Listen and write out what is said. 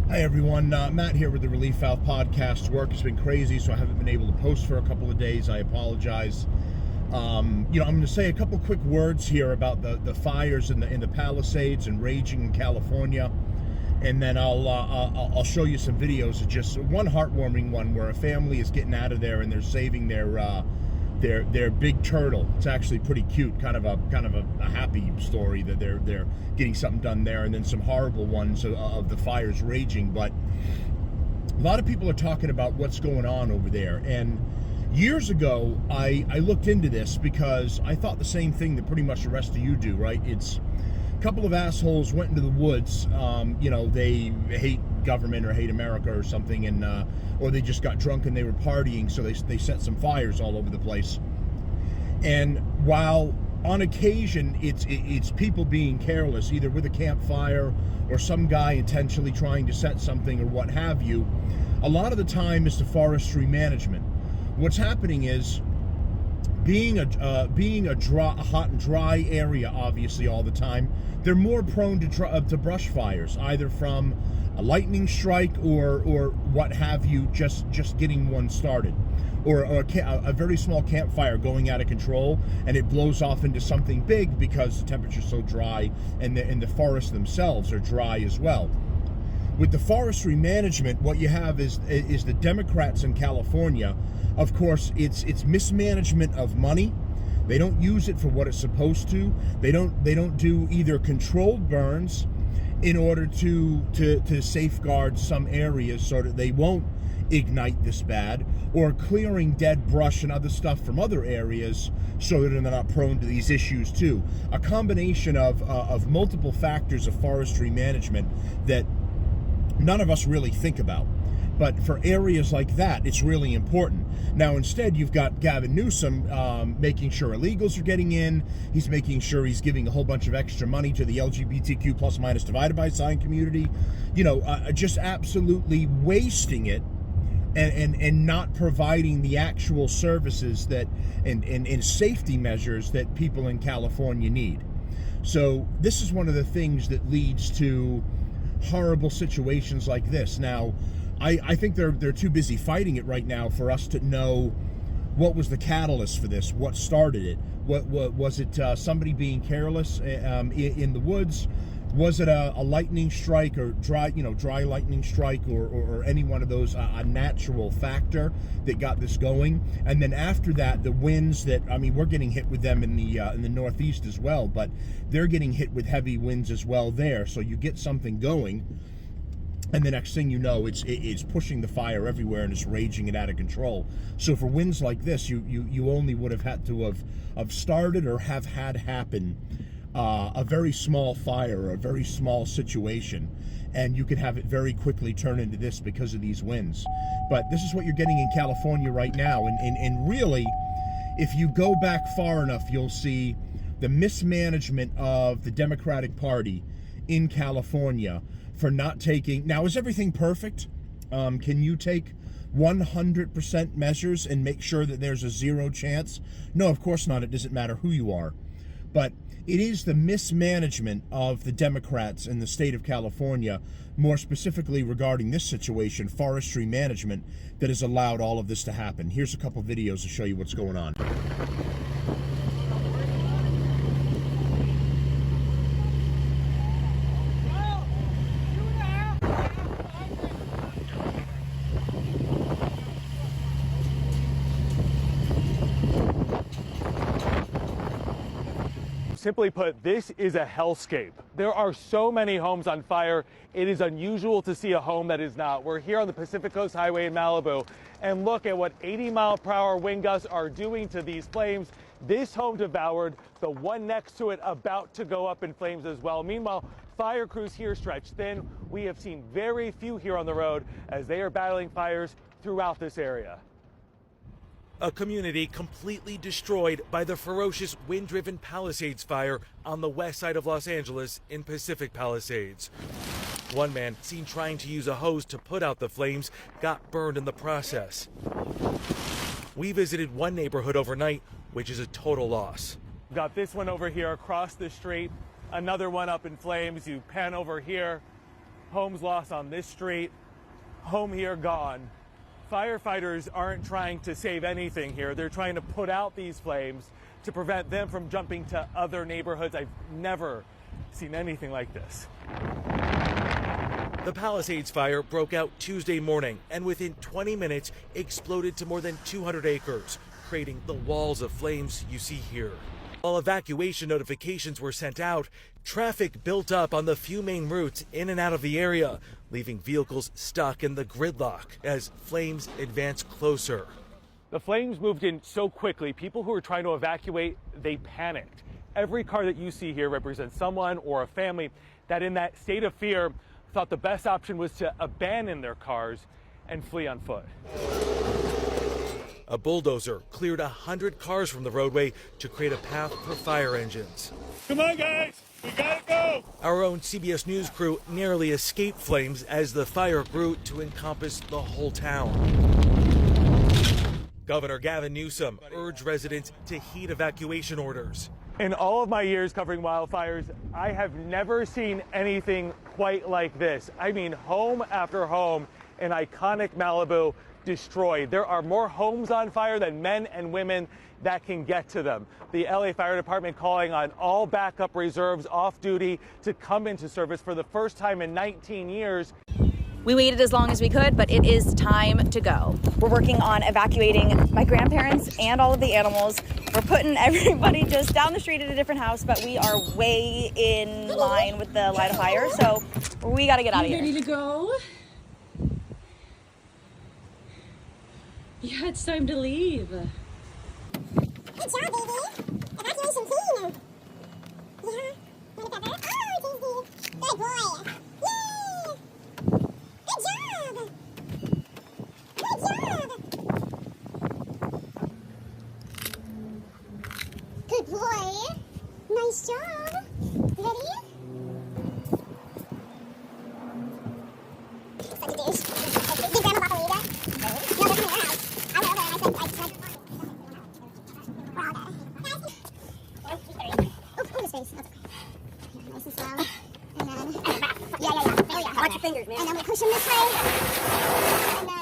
Hi everyone, Matt here with the Relief Valve Podcast. Work has been crazy, so I haven't been able to post for a couple of days. I apologize. I'm going to say a couple quick words here about the fires in the Palisades and raging in California, and then I'll show you some videos of just one heartwarming one where a family is getting out of there and they're saving their big turtle. It's actually pretty cute, kind of a happy story that they're getting something done there, and then some horrible ones of the fires raging. But a lot of people are talking about what's going on over there, and years ago I looked into this because I thought the same thing that pretty much the rest of you do, right? It's a couple of assholes went into the woods, they hate government or hate America or something, and or they just got drunk and they were partying, so they set some fires all over the place. And while on occasion it's people being careless, either with a campfire or some guy intentionally trying to set something or what have you, a lot of the time it's the forestry management. What's happening is, being a hot and dry area, obviously all the time, they're more prone to brush fires, either from a lightning strike or what have you, just getting one started, or a very small campfire going out of control and it blows off into something big because the temperature's so dry and the forests themselves are dry as well. With the forestry management, what you have is the Democrats in California. Of course, it's mismanagement of money. They don't use it for what it's supposed to. They don't do either controlled burns in order to safeguard some areas so that they won't ignite this bad, or clearing dead brush and other stuff from other areas so that they're not prone to these issues too. A combination of multiple factors of forestry management that none of us really think about. But for areas like that, it's really important. Now, instead, you've got Gavin Newsom making sure illegals are getting in. He's making sure he's giving a whole bunch of extra money to the LGBTQ plus minus divided by sign community. Just absolutely wasting it and not providing the actual services that and safety measures that people in California need. So this is one of the things that leads to horrible situations like this. Now, I think they're too busy fighting it right now for us to know what was the catalyst for this, what started it. What was it? Somebody being careless in the woods? Was it a lightning strike or dry lightning strike or any one of those, a natural factor that got this going? And then after that, the winds that, we're getting hit with them in the Northeast as well, but they're getting hit with heavy winds as well there. So you get something going, and the next thing you know, it's pushing the fire everywhere and it's raging and out of control. So for winds like this, you only would have had to have started or have had happen a very small fire or a very small situation, and you could have it very quickly turn into this because of these winds. But this is what you're getting in California right now, and really, if you go back far enough, you'll see the mismanagement of the Democratic Party in California for not taking... Now, is everything perfect? Can you take 100% measures and make sure that there's a zero chance? No, of course not. It doesn't matter who you are. But it is the mismanagement of the Democrats in the state of California, more specifically regarding this situation, forestry management, that has allowed all of this to happen. Here's a couple videos to show you what's going on. Simply put, this is a hellscape. There are so many homes on fire. It is unusual to see a home that is not. We're here on the Pacific Coast Highway in Malibu, and look at what 80-mile-per-hour wind gusts are doing to these flames. This home devoured, the one next to it about to go up in flames as well. Meanwhile, fire crews here stretched thin. We have seen very few here on the road as they are battling fires throughout this area. A community completely destroyed by the ferocious wind-driven Palisades fire on the west side of Los Angeles in Pacific Palisades. One man, seen trying to use a hose to put out the flames, got burned in the process. We visited one neighborhood overnight, which is a total loss. Got this one over here across the street, another one up in flames. You pan over here, Homes lost on this street, home here gone. Firefighters aren't trying to save anything here. They're trying to put out these flames to prevent them from jumping to other neighborhoods. I've never seen anything like this. The Palisades fire broke out Tuesday morning and within 20 minutes exploded to more than 200 acres, creating the walls of flames you see here. While evacuation notifications were sent out, traffic built up on the few main routes in and out of the area, leaving vehicles stuck in the gridlock as flames advance closer. The flames moved in so quickly, people who were trying to evacuate, they panicked. Every car that you see here represents someone or a family that in that state of fear thought the best option was to abandon their cars and flee on foot. A bulldozer cleared 100 cars from the roadway to create a path for fire engines. Come on, guys, we gotta go. Our own CBS News crew narrowly escaped flames as the fire grew to encompass the whole town. Governor Gavin Newsom urged residents to heed evacuation orders. In all of my years covering wildfires, I have never seen anything quite like this. I mean, home after home in iconic Malibu destroyed. There are more homes on fire than men and women that can get to them. The LA Fire Department calling on all backup reserves off duty to come into service for the first time in 19 years. We waited as long as we could, but it is time to go. We're working on evacuating my grandparents and all of the animals. We're putting everybody just down the street at a different house, but we are way in line with the line of fire, so we gotta get out of here. Ready to go? Yeah, it's time to leave. Good job, baby. Evacuation team. Yeah. Want to pepper? Oh, tasty. Good boy. Yay! Good job. Good job. Good boy. Nice job. Ready? Such a douche. Did Grandma walk away there? No, that's in your house. I went over there and I said, we're all there. Oh, his face. That's okay. Nice and slow. And then, yeah. Oh, yeah. Watch your fingers, man. And then we push him this way. And then,